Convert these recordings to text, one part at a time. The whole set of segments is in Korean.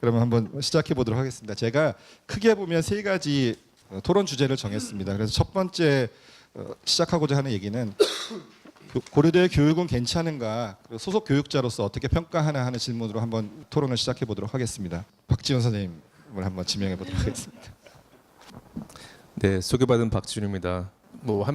그러면 한번 시작해 보도록 하겠습니다. 제가 크게 보면 세 가지 토론 주제를 정했습니다. 그래서 첫 번째 시작하고자 하는 얘기는 고려대 교육은 괜찮은가, 소속 교육자로서 어떻게 평가하나 하는 질문으로 한번 토론을 시작해 보도록 하겠습니다. 박지원 선생님을 한번 지명해 보도록 하겠습니다. 네, 소개받은 박지훈입니다.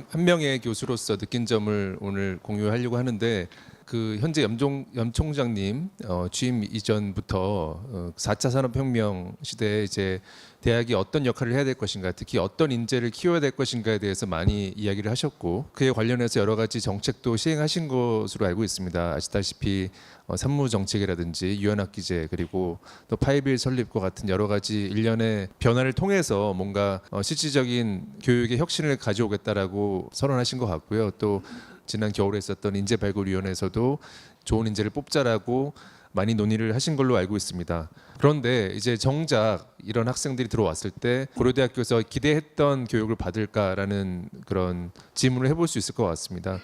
한 명의 교수로서 느낀 점을 오늘 공유하려고 하는데, 그 현재 염 총장님 취임 이전부터 4차 산업혁명 시대에 이제 대학이 어떤 역할을 해야 될 것인가, 특히 어떤 인재를 키워야 될 것인가에 대해서 많이 이야기를 하셨고, 그에 관련해서 여러 가지 정책도 시행하신 것으로 알고 있습니다. 아시다시피 산무 정책이라든지 유연학기제, 그리고 또 파이빌 설립과 같은 여러 가지 일련의 변화를 통해서 뭔가 실질적인 교육의 혁신을 가져오겠다라고 선언하신 것 같고요. 또 지난 겨울에 있었던 인재발굴위원회에서도 좋은 인재를 뽑자라고 많이 논의를 하신 걸로 알고 있습니다. 그런데 이제 정작 이런 학생들이 들어왔을 때 고려대학교에서 기대했던 교육을 받을까라는 그런 질문을 해볼 수 있을 것 같습니다.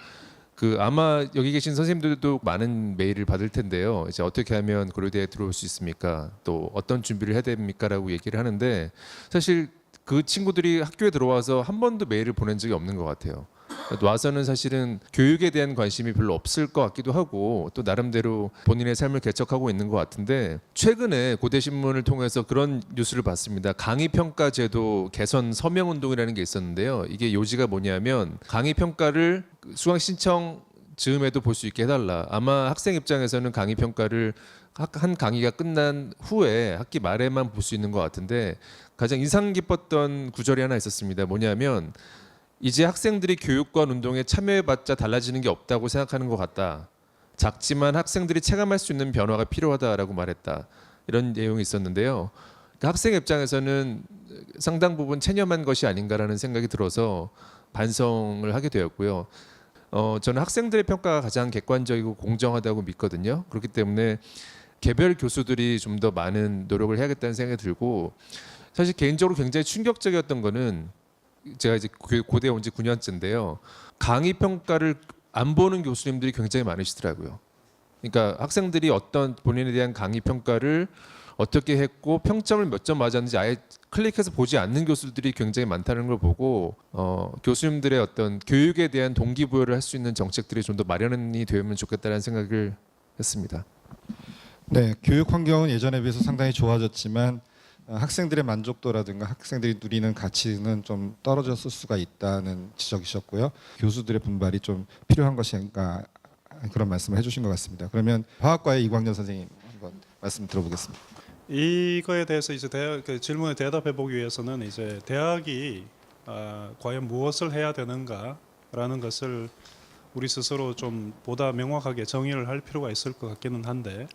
아마 여기 계신 선생님들도 많은 메일을 받을 텐데요. 이제 어떻게 하면 고려대에 들어올 수 있습니까? 또 어떤 준비를 해야 됩니까?라고 얘기를 하는데, 사실 그 친구들이 학교에 들어와서 한 번도 메일을 보낸 적이 없는 것 같아요. 와서는 사실은 교육에 대한 관심이 별로 없을 것 같기도 하고, 또 나름대로 본인의 삶을 개척하고 있는 것 같은데, 최근에 고대신문을 통해서 그런 뉴스를 봤습니다. 강의평가제도 개선 서명운동이라는 게 있었는데요. 이게 요지가 뭐냐면 강의평가를 수강 신청 즈음에도 볼 수 있게 해달라. 아마 학생 입장에서는 강의평가를 한 강의가 끝난 후에 학기 말에만 볼 수 있는 것 같은데, 가장 인상 깊었던 구절이 하나 있었습니다. 뭐냐면 이제 학생들이 교육권 운동에 참여해봤자 달라지는 게 없다고 생각하는 것 같다. 작지만 학생들이 체감할 수 있는 변화가 필요하다라고 말했다. 이런 내용이 있었는데요. 그러니까 학생 입장에서는 상당 부분 체념한 것이 아닌가라는 생각이 들어서 반성을 하게 되었고요. 저는 학생들의 평가가 가장 객관적이고 공정하다고 믿거든요. 그렇기 때문에 개별 교수들이 좀 더 많은 노력을 해야겠다는 생각이 들고, 사실 개인적으로 굉장히 충격적이었던 거는, 제가 이제 고대 온 지 9년째인데요. 강의 평가를 안 보는 교수님들이 굉장히 많으시더라고요. 그러니까 학생들이 어떤 본인에 대한 강의 평가를 어떻게 했고 평점을 몇 점 맞았는지 아예 클릭해서 보지 않는 교수들이 굉장히 많다는 걸 보고, 교수님들의 어떤 교육에 대한 동기부여를 할 수 있는 정책들이 좀 더 마련이 되면 좋겠다는 생각을 했습니다. 네, 교육 환경은 예전에 비해서 상당히 좋아졌지만 학생들의 만족도라든가 학생들이 누리는 가치는 좀 떨어졌을 수가 있다는 지적이셨고요. 교수들의 분발이 좀 필요한 것인가, 그런 말씀을 해주신 것 같습니다. 그러면 화학과의 이광년 선생님 한번 말씀 들어보겠습니다. 이거에 대해서 이제 그 질문에 대답해 보기 위해서는 이제 대학이 과연 무엇을 해야 되는가라는 것을 우리 스스로 좀 보다 명확하게 정의를 할 필요가 있을 것 같기는 한데,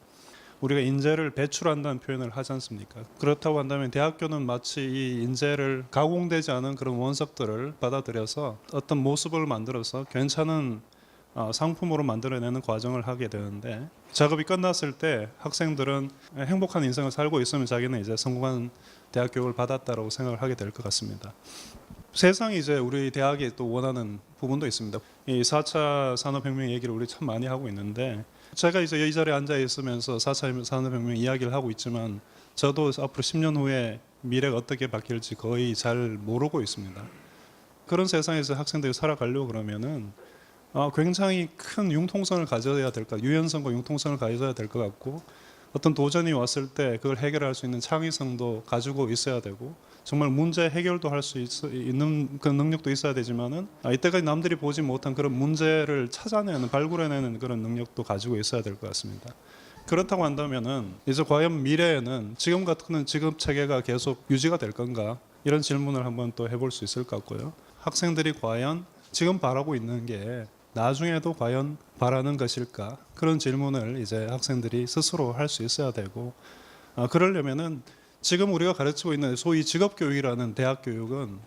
우리가 인재를 배출한다는 표현을 하지 않습니까? 그렇다고 한다면 대학교는 마치 이 인재를 가공되지 않은 그런 원석들을 받아들여서 어떤 모습을 만들어서 괜찮은 상품으로 만들어내는 과정을 하게 되는데, 작업이 끝났을 때 학생들은 행복한 인생을 살고 있으면 자기는 이제 성공한 대학 교육을 받았다라고 생각을 하게 될 것 같습니다. 세상이 이제 우리 대학이 또 원하는 부분도 있습니다. 이 4차 산업혁명 얘기를 우리 참 많이 하고 있는데, 제가 이제 이 자리에 앉아 있으면서 4차 산업혁명 이야기를 하고 있지만 저도 앞으로 10년 후에 미래가 어떻게 바뀔지 거의 잘 모르고 있습니다. 그런 세상에서 학생들이 살아가려고 그러면은 굉장히 큰 융통성을 가져야 될 것, 유연성과 융통성을 가져야 될 것 같고, 어떤 도전이 왔을 때 그걸 해결할 수 있는 창의성도 가지고 있어야 되고, 정말 문제 해결도 할 수 있는 그런 능력도 있어야 되지만은 이때까지 남들이 보지 못한 그런 문제를 찾아내는, 발굴해내는 그런 능력도 가지고 있어야 될 것 같습니다. 그렇다고 한다면은 이제 과연 미래에는 지금 같은 직업 체계가 계속 유지가 될 건가, 이런 질문을 한번 또 해볼 수 있을 것 같고요. 학생들이 과연 지금 바라고 있는 게 나중에도 과연 바라는 것일까, 그런 질문을 이제 학생들이 스스로 할 수 있어야 되고, 그러려면은 지금 우리가 가르치고 있는 소위 직업교육이라는 대학 교육은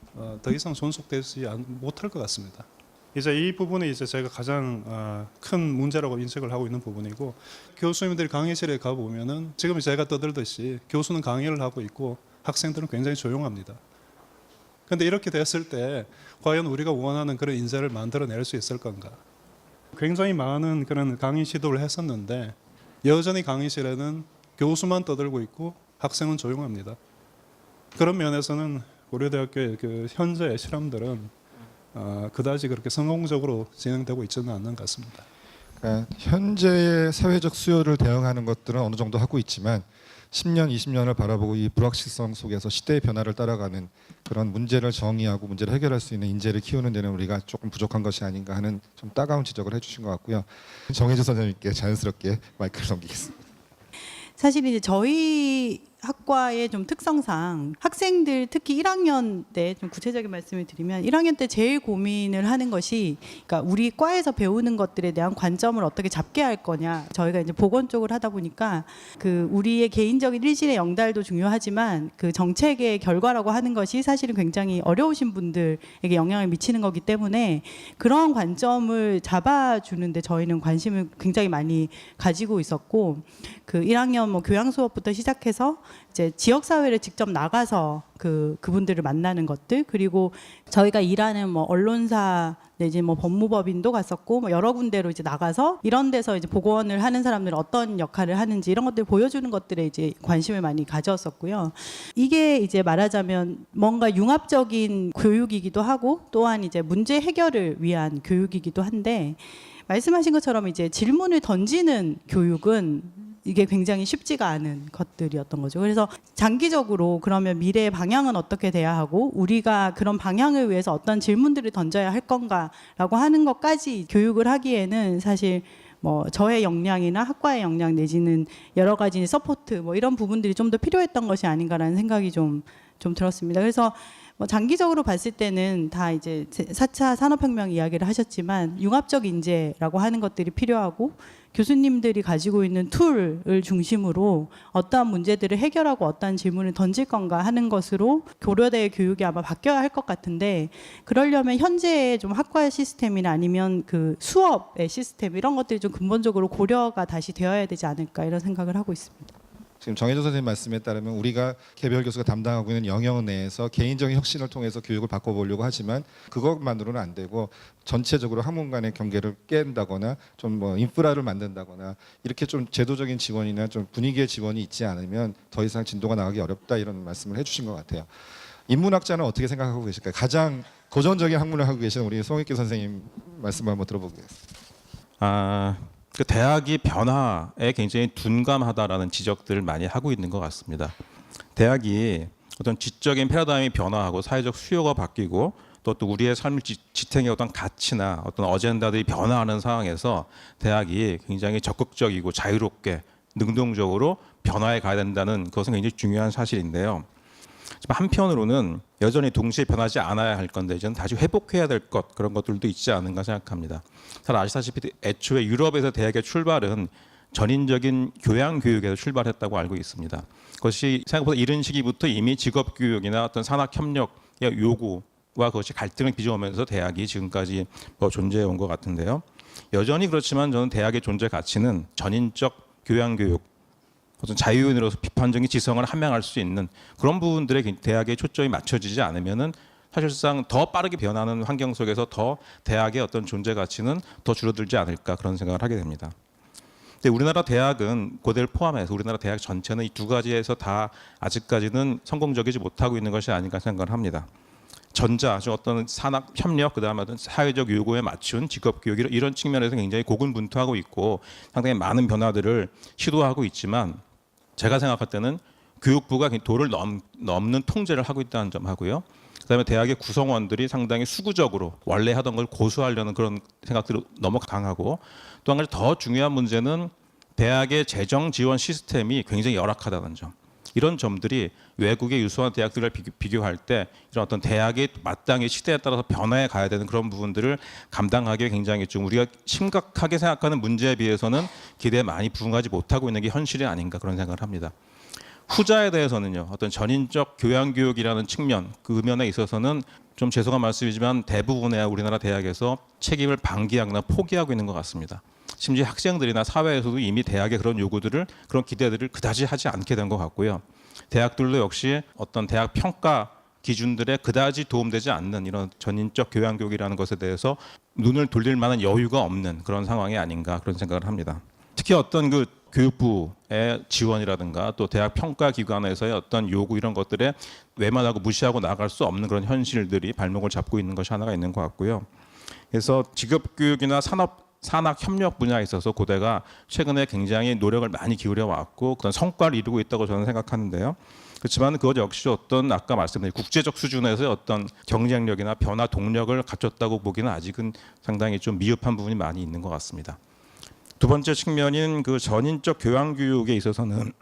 더 이상 존속되지 못할 것 같습니다. 이제 이 부분이 이제 제가 가장 큰 문제라고 인식을 하고 있는 부분이고, 교수님들이 강의실에 가 보면은 지금 제가 떠들듯이 교수는 강의를 하고 있고 학생들은 굉장히 조용합니다. 그런데 이렇게 됐을 때 과연 우리가 원하는 그런 인재를 만들어낼 수 있을 건가? 굉장히 많은 그런 강의 시도를 했었는데 여전히 강의실에는 교수만 떠들고 있고 학생은 조용합니다. 그런 면에서는 고려대학교의 그 현재의 실험들은 그다지 그렇게 성공적으로 진행되고 있지는 않는 것 같습니다. 그러니까 현재의 사회적 수요를 대응하는 것들은 어느 정도 하고 있지만 10년, 20년을 바라보고 이 불확실성 속에서 시대의 변화를 따라가는 그런 문제를 정의하고 문제를 해결할 수 있는 인재를 키우는 데는 우리가 조금 부족한 것이 아닌가 하는 좀 따가운 지적을 해주신 것 같고요. 정혜주 선생님께 자연스럽게 마이크를 넘기겠습니다. 사실 이제 저희 학과의 좀 특성상 학생들 특히 1학년 때 좀 구체적인 말씀을 드리면 1학년 때 제일 고민을 하는 것이 그러니까 우리 과에서 배우는 것들에 대한 관점을 어떻게 잡게 할 거냐. 저희가 이제 보건 쪽을 하다 보니까 그 우리의 개인적인 일신의 영달도 중요하지만 그 정책의 결과라고 하는 것이 사실은 굉장히 어려우신 분들에게 영향을 미치는 거기 때문에 그런 관점을 잡아주는데 저희는 관심을 굉장히 많이 가지고 있었고 그 1학년 뭐 교양 수업부터 시작해서 이제 지역 사회를 직접 나가서 그분들을 만나는 것들 그리고 저희가 일하는 뭐 언론사 내지 뭐 법무법인도 갔었고 뭐 여러 군데로 이제 나가서 이런 데서 이제 보건을 하는 사람들은 어떤 역할을 하는지 이런 것들 보여주는 것들에 이제 관심을 많이 가졌었고요. 이게 이제 말하자면 뭔가 융합적인 교육이기도 하고 또한 이제 문제 해결을 위한 교육이기도 한데 말씀하신 것처럼 이제 질문을 던지는 교육은 이게 굉장히 쉽지가 않은 것들이었던 거죠. 그래서 장기적으로 그러면 미래의 방향은 어떻게 돼야 하고 우리가 그런 방향을 위해서 어떤 질문들을 던져야 할 건가라고 하는 것까지 교육을 하기에는 사실 뭐 저의 역량이나 학과의 역량 내지는 여러 가지 서포트 뭐 이런 부분들이 좀 더 필요했던 것이 아닌가라는 생각이 좀 들었습니다. 그래서 뭐 장기적으로 봤을 때는 다 이제 4차 산업혁명 이야기를 하셨지만 융합적 인재라고 하는 것들이 필요하고 교수님들이 가지고 있는 툴을 중심으로 어떠한 문제들을 해결하고 어떠한 질문을 던질 건가 하는 것으로 고려대의 교육이 아마 바뀌어야 할 것 같은데 그러려면 현재의 좀 학과 시스템이나 아니면 그 수업의 시스템 이런 것들이 좀 근본적으로 고려가 다시 되어야 되지 않을까 이런 생각을 하고 있습니다. 지금 정혜조 선생님 말씀에 따르면 우리가 개별 교수가 담당하고 있는 영역 내에서 개인적인 혁신을 통해서 교육을 바꿔보려고 하지만 그것만으로는 안 되고 전체적으로 학문 간의 경계를 깬다거나 좀 뭐 인프라를 만든다거나 이렇게 좀 제도적인 지원이나 좀 분위기의 지원이 있지 않으면 더 이상 진도가 나가기 어렵다 이런 말씀을 해주신 것 같아요. 인문학자는 어떻게 생각하고 계실까요? 가장 고전적인 학문을 하고 계시는 우리 송익기 선생님 말씀을 한번 들어보겠습니다. 그 대학이 변화에 굉장히 둔감하다라는 지적들을 많이 하고 있는 것 같습니다. 대학이 어떤 지적인 패러다임이 변화하고 사회적 수요가 바뀌고 또 우리의 삶을 지탱의 어떤 가치나 어떤 어젠다들이 변화하는 상황에서 대학이 굉장히 적극적이고 자유롭게 능동적으로 변화해 가야 된다는 것은 굉장히 중요한 사실인데요. 한편으로는 여전히 동시에 변하지 않아야 할 건데 이제는 다시 회복해야 될 것 그런 것들도 있지 않은가 생각합니다. 잘 아시다시피 애초에 유럽에서 대학의 출발은 전인적인 교양 교육에서 출발했다고 알고 있습니다. 그것이 생각보다 이른 시기부터 이미 직업 교육이나 어떤 산학 협력의 요구와 그것이 갈등을 빚어오면서 대학이 지금까지 존재해 온 것 같은데요. 여전히 그렇지만 저는 대학의 존재 가치는 전인적 교양 교육 어떤 자유인으로서 비판적인 지성을 함양할 수 있는 그런 부분들에 대학의 초점이 맞춰지지 않으면은 사실상 더 빠르게 변하는 환경 속에서 더 대학의 어떤 존재 가치는 더 줄어들지 않을까 그런 생각을 하게 됩니다. 근데 우리나라 대학은 고대를 포함해서 우리나라 대학 전체는 이 두 가지에서 다 아직까지는 성공적이지 못하고 있는 것이 아닌가 생각을 합니다. 전자, 어떤 산학 협력, 그다음에 어떤 사회적 요구에 맞춘 직업 교육 이런 측면에서 굉장히 고군분투하고 있고 상당히 많은 변화들을 시도하고 있지만 제가 생각할 때는 교육부가 도를 넘는 통제를 하고 있다는 점 하고요. 그다음에 대학의 구성원들이 상당히 수구적으로 원래 하던 걸 고수하려는 그런 생각들이 너무 강하고 또 한 가지 더 중요한 문제는 대학의 재정 지원 시스템이 굉장히 열악하다는 점. 이런 점들이 외국의 유수한 대학들을 비교할 때 이런 어떤 대학이 마땅히 시대에 따라서 변화해 가야 되는 그런 부분들을 감당하기에 굉장히 좀 우리가 심각하게 생각하는 문제에 비해서는 기대에 많이 부응하지 못하고 있는 게 현실이 아닌가 그런 생각을 합니다. 후자에 대해서는요. 어떤 전인적 교양교육이라는 측면 그 면에 있어서는 좀 죄송한 말씀이지만 대부분의 우리나라 대학에서 책임을 방기하거나 포기하고 있는 것 같습니다. 심지어 학생들이나 사회에서도 이미 대학의 그런 요구들을 그런 기대들을 그다지 하지 않게 된 것 같고요. 대학들도 역시 어떤 대학 평가 기준들에 그다지 도움되지 않는 이런 전인적 교양교육이라는 것에 대해서 눈을 돌릴 만한 여유가 없는 그런 상황이 아닌가 그런 생각을 합니다. 특히 어떤 그 교육부의 지원이라든가 또 대학 평가 기관에서의 어떤 요구 이런 것들에 외면하고 무시하고 나갈 수 없는 그런 현실들이 발목을 잡고 있는 것이 하나가 있는 것 같고요. 그래서 직업교육이나 산학협력 분야에 있어서 고대가 최근에 굉장히 노력을 많이 기울여 왔고 그런 성과를 이루고 있다고 저는 생각하는데요. 그렇지만 그것 역시 어떤 아까 말씀드린 국제적 수준에서의 어떤 경쟁력이나 변화 동력을 갖췄다고 보기는 아직은 상당히 좀 미흡한 부분이 많이 있는 것 같습니다. 두 번째 측면인 그 전인적 교양 교육에 있어서는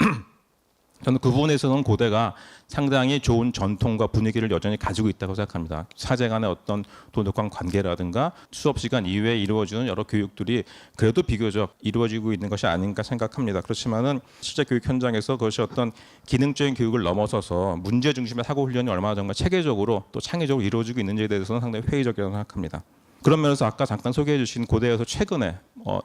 저는 그 부분에서는 고대가 상당히 좋은 전통과 분위기를 여전히 가지고 있다고 생각합니다. 사제 간의 어떤 도덕관 관계라든가 수업 시간 이외에 이루어지는 여러 교육들이 그래도 비교적 이루어지고 있는 것이 아닌가 생각합니다. 그렇지만은 실제 교육 현장에서 그것이 어떤 기능적인 교육을 넘어서서 문제 중심의 사고 훈련이 얼마나 정말 체계적으로 또 창의적으로 이루어지고 있는지에 대해서는 상당히 회의적이라고 생각합니다. 그런 면에서 아까 잠깐 소개해 주신 고대에서 최근에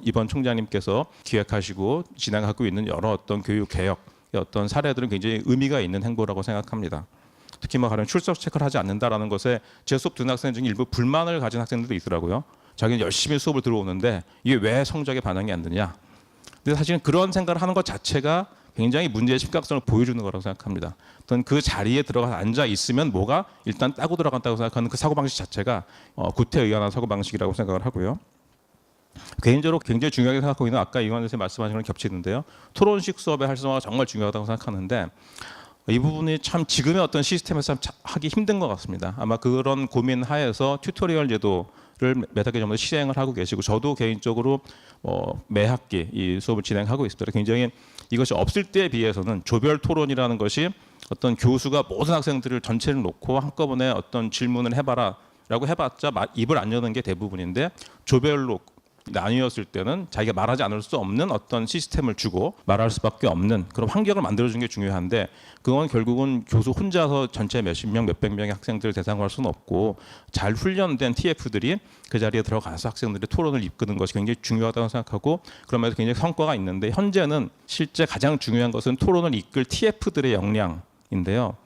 이번 총장님께서 기획하시고 진행하고 있는 여러 어떤 교육 개혁 어떤 사례들은 굉장히 의미가 있는 행보라고 생각합니다. 특히 가령 출석 체크를 하지 않는다라는 것에 제 수업 듣는 학생 중에 일부 불만을 가진 학생들도 있더라고요. 자기는 열심히 수업을 들어오는데 이게 왜 성적에 반영이 안 되냐. 근데 사실은 그런 생각을 하는 것 자체가 굉장히 문제의 심각성을 보여주는 거라고 생각합니다. 어떤 그 자리에 들어가서 앉아 있으면 뭐가 일단 따고 들어간다고 생각하는 그 사고방식 자체가 구태의연한 사고방식이라고 생각을 하고요. 개인적으로 굉장히 중요하게 생각하고 있는 아까 이완 선생님 말씀하신 거랑 겹치는데요. 토론식 수업의 활성화가 정말 중요하다고 생각하는데 이 부분이 참 지금의 어떤 시스템에서 참 하기 힘든 것 같습니다. 아마 그런 고민 하에서 튜토리얼 제도를 몇 학기 전부터 시행을 하고 계시고 저도 개인적으로 매 학기 이 수업을 진행하고 있습니다. 굉장히 이것이 없을 때에 비해서는 조별 토론이라는 것이 어떤 교수가 모든 학생들을 전체를 놓고 한꺼번에 어떤 질문을 해봐라 라고 해봤자 입을 안 여는 게 대부분인데 조별로 나뉘었을 때는 자기가 말하지 않을 수 없는 어떤 시스템을 주고 말할 수밖에 없는 그런 환경을 만들어주는 게 중요한데 그건 결국은 교수 혼자서 전체 몇십 명, 몇백 명의 학생들을 대상으로 할 수는 없고 잘 훈련된 TF들이 그 자리에 들어가서 학생들의 토론을 이끄는 것이 굉장히 중요하다고 생각하고 그러면서 굉장히 성과가 있는데 현재는 실제 가장 중요한 것은 토론을 이끌 TF들의 역량인데요.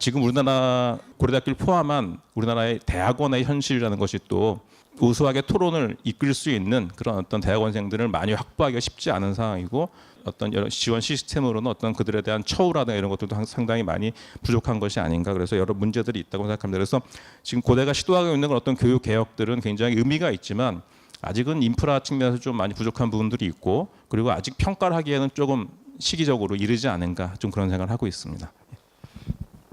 지금 우리나라 고려대학교를 포함한 우리나라의 대학원의 현실이라는 것이 또 우수하게 토론을 이끌 수 있는 그런 어떤 대학원생들을 많이 확보하기가 쉽지 않은 상황이고 어떤 여러 지원 시스템으로는 어떤 그들에 대한 처우라든가 이런 것들도 상당히 많이 부족한 것이 아닌가 그래서 여러 문제들이 있다고 생각합니다. 그래서 지금 고대가 시도하고 있는 어떤 교육 개혁들은 굉장히 의미가 있지만 아직은 인프라 측면에서 좀 많이 부족한 부분들이 있고 그리고 아직 평가를 하기에는 조금 시기적으로 이르지 않은가 좀 그런 생각을 하고 있습니다.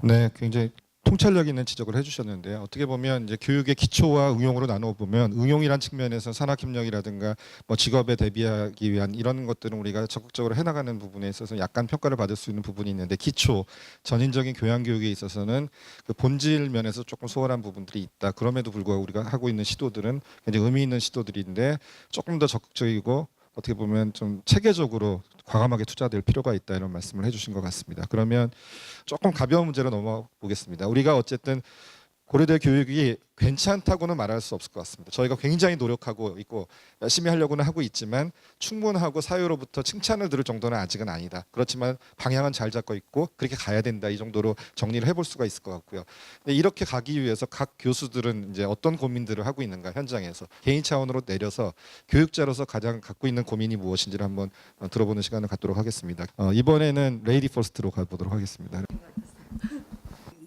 네, 굉장히 통찰력 있는 지적을 해주셨는데요. 어떻게 보면 이제 교육의 기초와 응용으로 나눠 보면 응용이란 측면에서 산학협력이라든가 직업에 대비하기 위한 이런 것들은 우리가 적극적으로 해나가는 부분에 있어서 약간 평가를 받을 수 있는 부분이 있는데 기초 전인적인 교양 교육에 있어서는 그 본질 면에서 조금 소홀한 부분들이 있다. 그럼에도 불구하고 우리가 하고 있는 시도들은 굉장히 의미 있는 시도들인데 조금 더 적극적이고 어떻게 보면 좀 체계적으로 과감하게 투자될 필요가 있다 이런 말씀을 해주신 것 같습니다. 그러면 조금 가벼운 문제로 넘어가 보겠습니다. 우리가 어쨌든 고려대 교육이 괜찮다고는 말할 수 없을 것 같습니다. 저희가 굉장히 노력하고 있고 열심히 하려고는 하고 있지만 충분하고 사회로부터 칭찬을 들을 정도는 아직은 아니다. 그렇지만 방향은 잘 잡고 있고 그렇게 가야 된다 이 정도로 정리를 해볼 수가 있을 것 같고요. 근데 이렇게 가기 위해서 각 교수들은 이제 어떤 고민들을 하고 있는가 현장에서 개인 차원으로 내려서 교육자로서 가장 갖고 있는 고민이 무엇인지를 한번 들어보는 시간을 갖도록 하겠습니다. 이번에는 레이디 퍼스트로 가보도록 하겠습니다.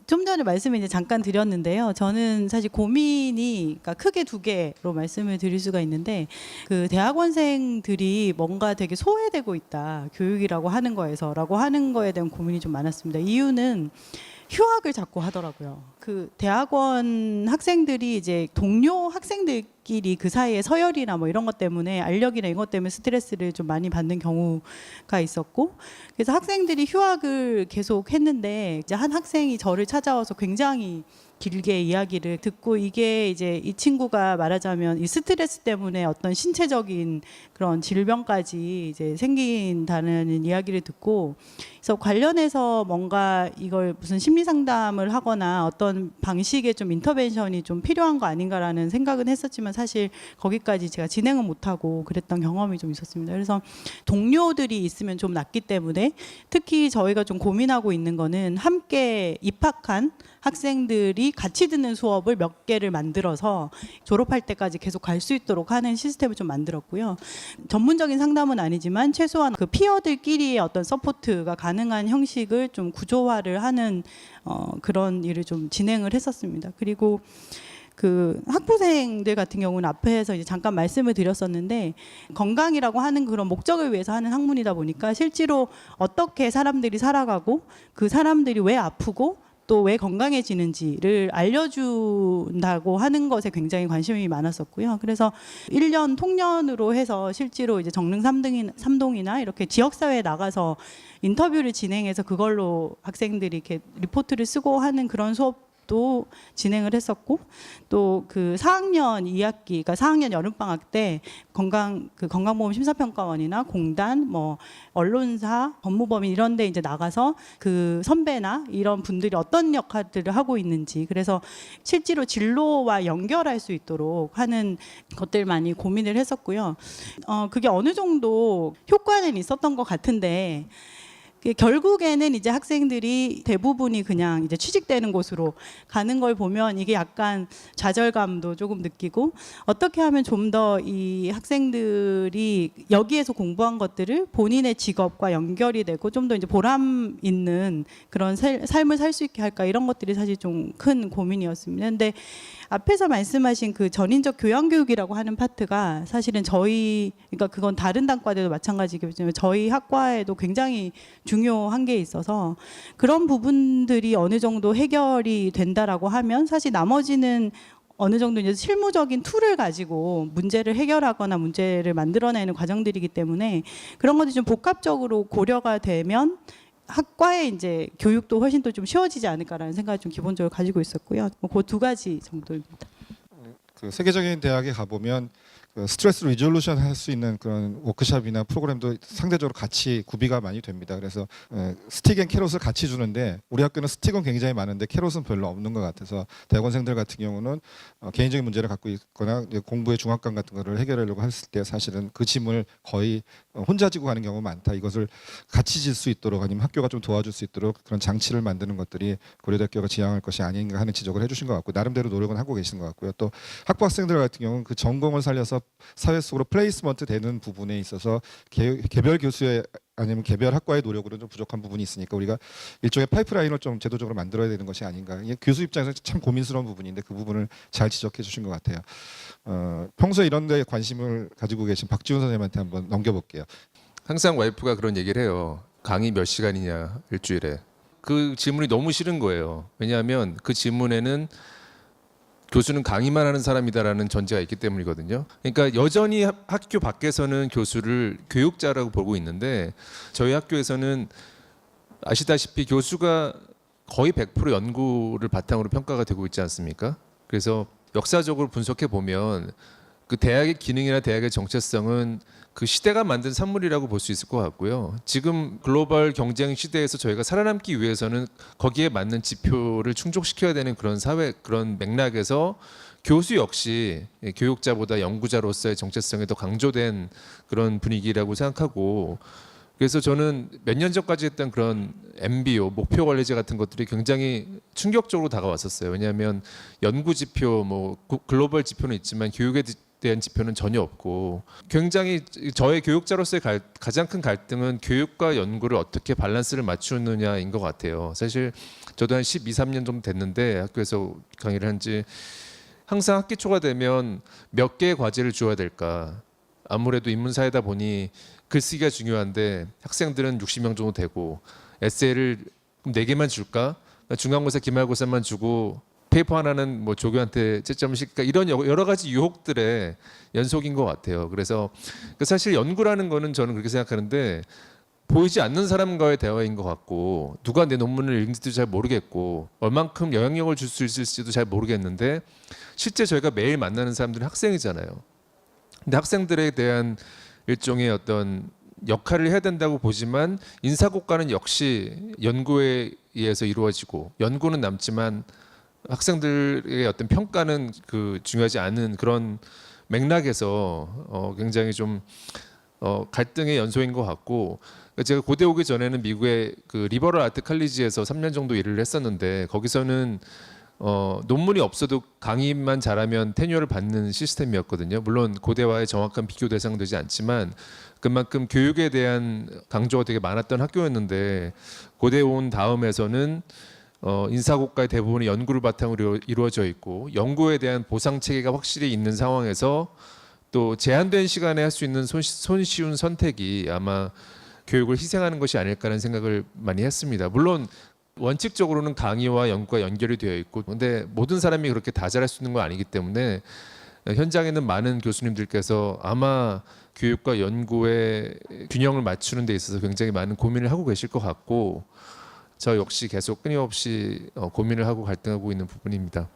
좀 전에 말씀을 이제 잠깐 드렸는데요. 저는 사실 고민이 그러니까 크게 두 개로 말씀을 드릴 수가 있는데 그 대학원생들이 뭔가 되게 소외되고 있다. 교육이라고 하는 거에서라고 하는 거에 대한 고민이 좀 많았습니다. 이유는 휴학을 자꾸 하더라고요. 그 대학원 학생들이 이제 동료 학생들끼리 그 사이에 서열이나 이런 것 때문에 알력이나 이것 때문에 스트레스를 좀 많이 받는 경우가 있었고 그래서 학생들이 휴학을 계속 했는데 이제 한 학생이 저를 찾아와서 굉장히 길게 이야기를 듣고 이게 이제 이 친구가 말하자면 이 스트레스 때문에 어떤 신체적인 그런 질병까지 이제 생긴다는 이야기를 듣고 그래서 관련해서 뭔가 이걸 무슨 심리 상담을 하거나 어떤 방식의 좀 인터벤션이 좀 필요한 거 아닌가라는 생각은 했었지만 사실 거기까지 제가 진행은 못하고 그랬던 경험이 좀 있었습니다. 그래서 동료들이 있으면 좀 낫기 때문에 특히 저희가 좀 고민하고 있는 거는 함께 입학한 학생들이 같이 듣는 수업을 몇 개를 만들어서 졸업할 때까지 계속 갈 수 있도록 하는 시스템을 좀 만들었고요. 전문적인 상담은 아니지만 최소한 그 피어들끼리의 어떤 서포트가 가능한 형식을 좀 구조화를 하는 그런 일을 좀 진행을 했었습니다. 그리고 그 학부생들 같은 경우는 앞에서 이제 잠깐 말씀을 드렸었는데, 건강이라고 하는 그런 목적을 위해서 하는 학문이다 보니까 실제로 어떻게 사람들이 살아가고 그 사람들이 왜 아프고 또 왜 건강해지는지를 알려준다고 하는 것에 굉장히 관심이 많았었고요. 그래서 1년 통년으로 해서 실제로 이제 정릉 3동이나 이렇게 지역사회에 나가서 인터뷰를 진행해서 그걸로 학생들이 이렇게 리포트를 쓰고 하는 그런 수업도 진행을 했었고, 또 그 4학년 2학기, 그러니까 4학년 여름방학 때 건강보험 심사평가원이나 공단, 뭐 언론사, 법무법인 이런 데 이제 나가서 그 선배나 이런 분들이 어떤 역할들을 하고 있는지, 그래서 실제로 진로와 연결할 수 있도록 하는 것들 많이 고민을 했었고요. 그게 어느 정도 효과는 있었던 것 같은데, 결국에는 이제 학생들이 대부분이 그냥 이제 취직되는 곳으로 가는 걸 보면 이게 약간 좌절감도 조금 느끼고, 어떻게 하면 좀 더 이 학생들이 여기에서 공부한 것들을 본인의 직업과 연결이 되고 좀 더 이제 보람 있는 그런 삶을 살 수 있게 할까, 이런 것들이 사실 좀 큰 고민이었습니다. 근데 앞에서 말씀하신 그 전인적 교양교육이라고 하는 파트가 사실은 그러니까 그건 다른 단과들도 마찬가지겠지만 저희 학과에도 굉장히 중요한 게 있어서, 그런 부분들이 어느 정도 해결이 된다라고 하면 사실 나머지는 어느 정도 이제 실무적인 툴을 가지고 문제를 해결하거나 문제를 만들어내는 과정들이기 때문에 그런 것들이 좀 복합적으로 고려가 되면 학과의 이제 교육도 훨씬 더 좀 쉬워지지 않을까라는 생각을 좀 기본적으로 가지고 있었고요. 그 두 가지 정도입니다. 그 세계적인 대학에 가보면 그 스트레스 리졸루션 할 수 있는 그런 워크숍이나 프로그램도 상대적으로 같이 구비가 많이 됩니다. 그래서 스틱 앤 캐롯을 같이 주는데, 우리 학교는 스틱은 굉장히 많은데 캐롯은 별로 없는 것 같아서 대학원생들 같은 경우는 개인적인 문제를 갖고 있거나 이제 공부의 중압감 같은 거를 해결하려고 했을 때 사실은 그 짐을 거의 혼자 지고 가는 경우가 많다. 이것을 같이 질 수 있도록, 아니면 학교가 좀 도와줄 수 있도록 그런 장치를 만드는 것들이 고려대학교가 지향할 것이 아닌가 하는 지적을 해주신 것 같고, 나름대로 노력은 하고 계신 것 같고요. 또 학부 학생들 같은 경우는 그 전공을 살려서 사회 속으로 플레이스먼트 되는 부분에 있어서 개별 교수의 아니면 개별 학과의 노력으로는 좀 부족한 부분이 있으니까 우리가 일종의 파이프라인을 좀 제도적으로 만들어야 되는 것이 아닌가. 이게 교수 입장에서 참 고민스러운 부분인데 그 부분을 잘 지적해 주신 것 같아요. 평소에 이런 데 관심을 가지고 계신 박지훈 선생님한테 한번 넘겨볼게요. 항상 와이프가 그런 얘기를 해요. 강의 몇 시간이냐 일주일에. 그 질문이 너무 싫은 거예요. 왜냐하면 그 질문에는 교수는 강의만 하는 사람이다라는 전제가 있기 때문이거든요. 그러니까 여전히 학교 밖에서는 교수를 교육자라고 보고 있는데, 저희 학교에서는 아시다시피 교수가 거의 100% 연구를 바탕으로 평가가 되고 있지 않습니까? 그래서 역사적으로 분석해 보면 그 대학의 기능이나 대학의 정체성은 그 시대가 만든 산물이라고 볼 수 있을 것 같고요. 지금 글로벌 경쟁 시대에서 저희가 살아남기 위해서는 거기에 맞는 지표를 충족시켜야 되는 그런 사회, 그런 맥락에서 교수 역시 교육자보다 연구자로서의 정체성이 더 강조된 그런 분위기라고 생각하고, 그래서 저는 몇 년 전까지 했던 그런 MBO, 목표 관리제 같은 것들이 굉장히 충격적으로 다가왔었어요. 왜냐하면 연구 지표, 뭐 글로벌 지표는 있지만 교육에 대한 지표는 전혀 없고, 굉장히 저의 교육자로서의 가장 큰 갈등은 교육과 연구를 어떻게 밸런스를 맞추느냐인 것 같아요. 사실 저도 한 12, 13년 정도 됐는데 학교에서 강의를 한 지, 항상 학기 초가 되면 몇 개의 과제를 주어야 될까. 아무래도 인문사회다 보니 글쓰기가 중요한데 학생들은 60명 정도 되고, 에세이를 4개만 줄까? 중간고사, 기말고사만 주고 페이퍼 하나는 뭐 조교한테 채점을 시킬까, 이런 여러 가지 유혹들의 연속인 것 같아요. 그래서 사실 연구라는 거는 저는 그렇게 생각하는데, 보이지 않는 사람과의 대화인 것 같고, 누가 내 논문을 읽는지도 잘 모르겠고, 얼만큼 영향력을 줄 수 있을지도 잘 모르겠는데, 실제 저희가 매일 만나는 사람들은 학생이잖아요. 근데 학생들에 대한 일종의 어떤 역할을 해야 된다고 보지만, 인사고과는 역시 연구에 의해서 이루어지고, 연구는 남지만 학생들의 어떤 평가는 그 중요하지 않은 그런 맥락에서 굉장히 좀 갈등의 연소인 것 같고, 제가 고대 오기 전에는 미국의 그 리버럴 아트 칼리지에서 3년 정도 일을 했었는데, 거기서는 논문이 없어도 강의만 잘하면 테뉴어를 받는 시스템이었거든요. 물론 고대와의 정확한 비교 대상은 되지 않지만 그만큼 교육에 대한 강조가 되게 많았던 학교였는데 고대 온 다음에서는 인사고과의 대부분이 연구를 바탕으로 이루어져 있고 연구에 대한 보상 체계가 확실히 있는 상황에서 또 제한된 시간에 할 수 있는 손쉬운 선택이 아마 교육을 희생하는 것이 아닐까라는 생각을 많이 했습니다. 물론 원칙적으로는 강의와 연구가 연결이 되어 있고 근데 모든 사람이 그렇게 다 잘할 수 있는 건 아니기 때문에 현장에는 많은 교수님들께서 아마 교육과 연구의 균형을 맞추는 데 있어서 굉장히 많은 고민을 하고 계실 것 같고 저 역시 계속 끊임없이 고민을 하고 갈등하고 있는 부분입니다.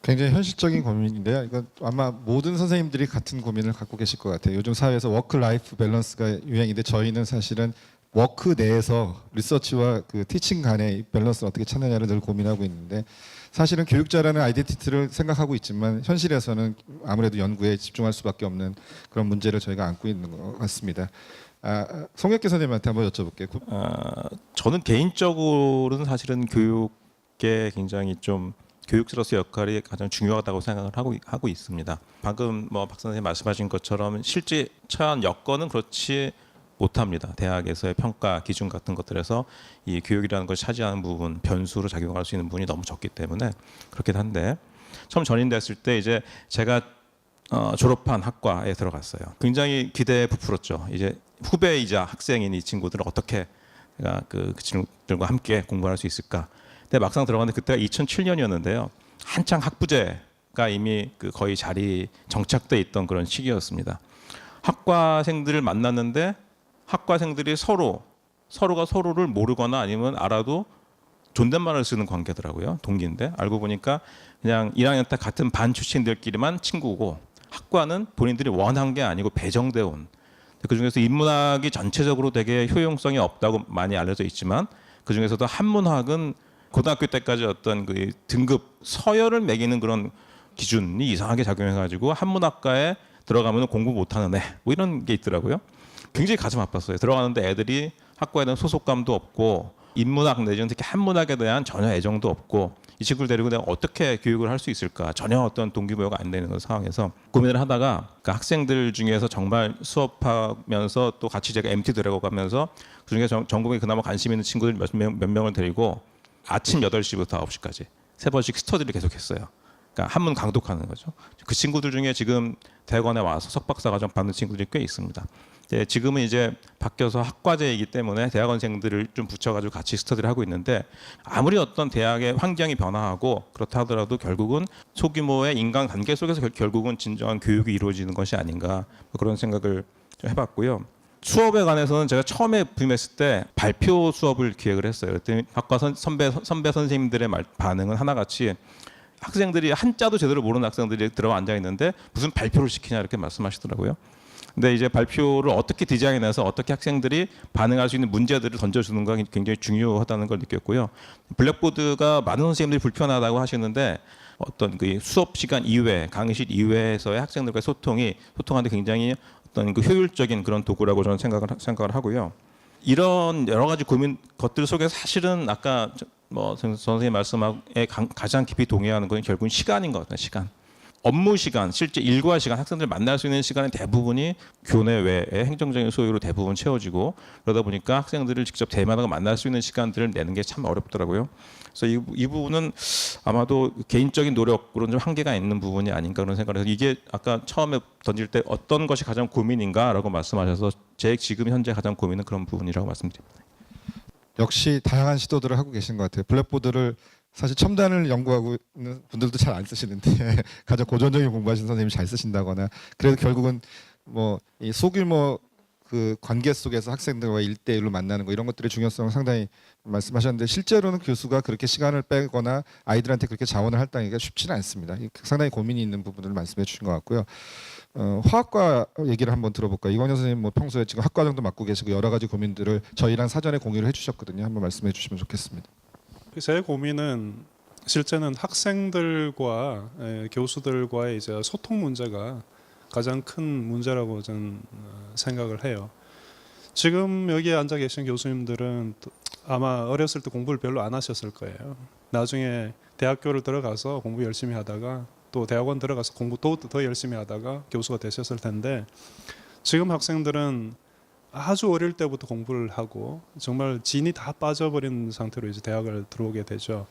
굉장히 현실적인 고민인데요. 이건 아마 모든 선생님들이 같은 고민을 갖고 계실 것 같아요. 요즘 사회에서 워크 라이프 밸런스가 유행인데 저희는 사실은 워크 내에서 리서치와 그 티칭 간의 밸런스를 어떻게 찾느냐를 늘 고민하고 있는데 사실은 교육자라는 아이덴티티를 생각하고 있지만 현실에서는 아무래도 연구에 집중할 수밖에 없는 그런 문제를 저희가 안고 있는 것 같습니다. 송혁기 선생님한테 한번 여쭤볼게요. 저는 개인적으로는 사실은 교육에 굉장히 좀 교육자로서 역할이 가장 중요하다고 생각을 하고 있습니다. 방금 박 선생님 말씀하신 것처럼 실제 처한 여건은 그렇지 못합니다. 대학에서의 평가 기준 같은 것들에서 이 교육이라는 것이 차지하는 부분, 변수로 작용할 수 있는 부분이 너무 적기 때문에 그렇긴 한데 처음 전인됐을 때 이제 제가 졸업한 학과에 들어갔어요. 굉장히 기대에 부풀었죠. 이제 후배이자 학생인 이 친구들을 어떻게 제가 그 친구들과 함께 공부할 수 있을까. 근데 막상 들어갔는데 그때가 2007년이었는데요. 한창 학부제가 이미 그 거의 자리 정착돼 있던 그런 시기였습니다. 학과생들을 만났는데 학과생들이 서로가 서로를 모르거나 아니면 알아도 존댓말을 쓰는 관계더라고요. 동기인데 알고 보니까 그냥 1학년 때 같은 반 출신들끼리만 친구고 학과는 본인들이 원한 게 아니고 배정돼 온. 그중에서 인문학이 전체적으로 되게 효용성이 없다고 많이 알려져 있지만 그중에서도 한문학은 고등학교 때까지 어떤 그 등급 서열을 매기는 그런 기준이 이상하게 작용해가지고 한문학과에 들어가면 공부 못하는 애 뭐 이런 게 있더라고요. 굉장히 가슴 아팠어요. 들어가는데 애들이 학과에 대한 소속감도 없고 인문학 내지는 특히 한문학에 대한 전혀 애정도 없고 이 친구를 데리고 내가 어떻게 교육을 할 수 있을까 전혀 어떤 동기부여가 안 되는 상황에서 고민을 하다가 그 학생들 중에서 정말 수업하면서 또 같이 제가 MT 들어가면서 그중에 전공에 그나마 관심 있는 친구들 몇 명을 데리고 아침 8시부터 9시까지 3번씩 스터디를 계속했어요. 그러니까 한문 강독하는 거죠. 그 친구들 중에 지금 대학원에 와서 석박사 과정 받는 친구들이 꽤 있습니다. 지금은 이제 바뀌어서 학과제이기 때문에 대학원생들을 좀 붙여가지고 같이 스터디를 하고 있는데 아무리 어떤 대학의 환경이 변화하고 그렇다 하더라도 결국은 소규모의 인간관계 속에서 결국은 진정한 교육이 이루어지는 것이 아닌가 그런 생각을 좀 해봤고요. 수업에 관해서는 제가 처음에 부임했을 때 발표 수업을 기획을 했어요. 그랬더니 학과 선배 선생님들의 반응은 하나같이 학생들이 한자도 제대로 모르는 학생들이 들어와 앉아 있는데 무슨 발표를 시키냐 이렇게 말씀하시더라고요. 근데 이제 발표를 어떻게 디자인해서 어떻게 학생들이 반응할 수 있는 문제들을 던져주는가 굉장히 중요하다는 걸 느꼈고요. 블랙보드가 많은 선생님들이 불편하다고 하시는데 어떤 그 수업 시간 이외, 강의실 이외에서의 학생들과의 소통하는데 굉장히 어떤 그 효율적인 그런 도구라고 저는 생각을 하고요. 이런 여러 가지 것들 속에 사실은 아까 선생님 말씀에 가장 깊이 동의하는 건 결국은 시간인 것 같아요. 시간. 업무 시간, 실제 일과 시간, 학생들 만날 수 있는 시간의 대부분이 교내 외에 행정적인 소요로 대부분 채워지고 그러다 보니까 학생들을 직접 대면하고 만날 수 있는 시간들을 내는 게 참 어렵더라고요. 그래서 이 부분은 아마도 개인적인 노력으로는 좀 한계가 있는 부분이 아닌가 그런 생각을 해서 이게 아까 처음에 던질 때 어떤 것이 가장 고민인가라고 말씀하셔서 제 지금 현재 가장 고민은 그런 부분이라고 말씀드립니다. 역시 다양한 시도들을 하고 계신 것 같아요. 블랙보드를 사실 첨단을 연구하고 있는 분들도 잘 안 쓰시는데 가장 고전적인 공부하시는 선생님이 잘 쓰신다거나 그래도 결국은 이 소규모 그 관계 속에서 학생들과 1대1로 만나는 거 이런 것들의 중요성을 상당히 말씀하셨는데 실제로는 교수가 그렇게 시간을 빼거나 아이들한테 그렇게 자원을 할당하기가 쉽지는 않습니다. 상당히 고민이 있는 부분을 말씀해 주신 것 같고요. 화학과 얘기를 한번 들어볼까요? 이광현 선생님 평소에 지금 학과장도 맡고 계시고 여러 가지 고민들을 저희랑 사전에 공유를 해주셨거든요. 한번 말씀해 주시면 좋겠습니다. 제 고민은 실제는 학생들과 교수들과의 이제 소통 문제가 가장 큰 문제라고 저는 생각을 해요. 지금 여기에 앉아 계신 교수님들은 아마 어렸을 때 공부를 별로 안 하셨을 거예요. 나중에 대학교를 들어가서 공부 열심히 하다가 또 대학원 들어가서 공부 또 더 열심히 하다가 교수가 되셨을 텐데 지금 학생들은 아주 어릴 때부터 공부를 하고 정말 진이 다 빠져버린 상태로 이제 대학을 들어오게 되죠.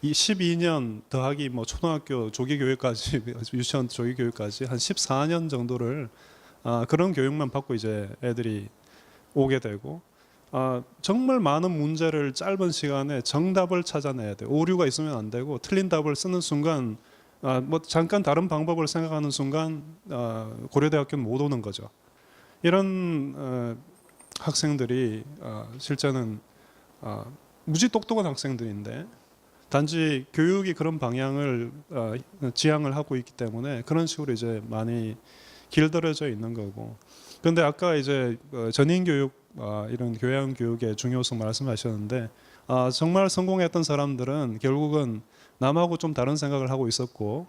이 12년 더하기 뭐 초등학교 조기 교육까지 유치원 조기 교육까지 한 14년 정도를 그런 교육만 받고 이제 애들이 오게 되고 정말 많은 문제를 짧은 시간에 정답을 찾아내야 돼. 오류가 있으면 안 되고 틀린 답을 쓰는 순간 뭐 잠깐 다른 방법을 생각하는 순간 고려대학교는 못 오는 거죠. 이런 학생들이 실제는 무지 똑똑한 학생들인데 단지 교육이 그런 방향을 지향을 하고 있기 때문에 그런 식으로 이제 많이 길들여져 있는 거고. 그런데 아까 이제 전인 교육 이런 교양 교육의 중요성 말씀하셨는데 정말 성공했던 사람들은 결국은 남하고 좀 다른 생각을 하고 있었고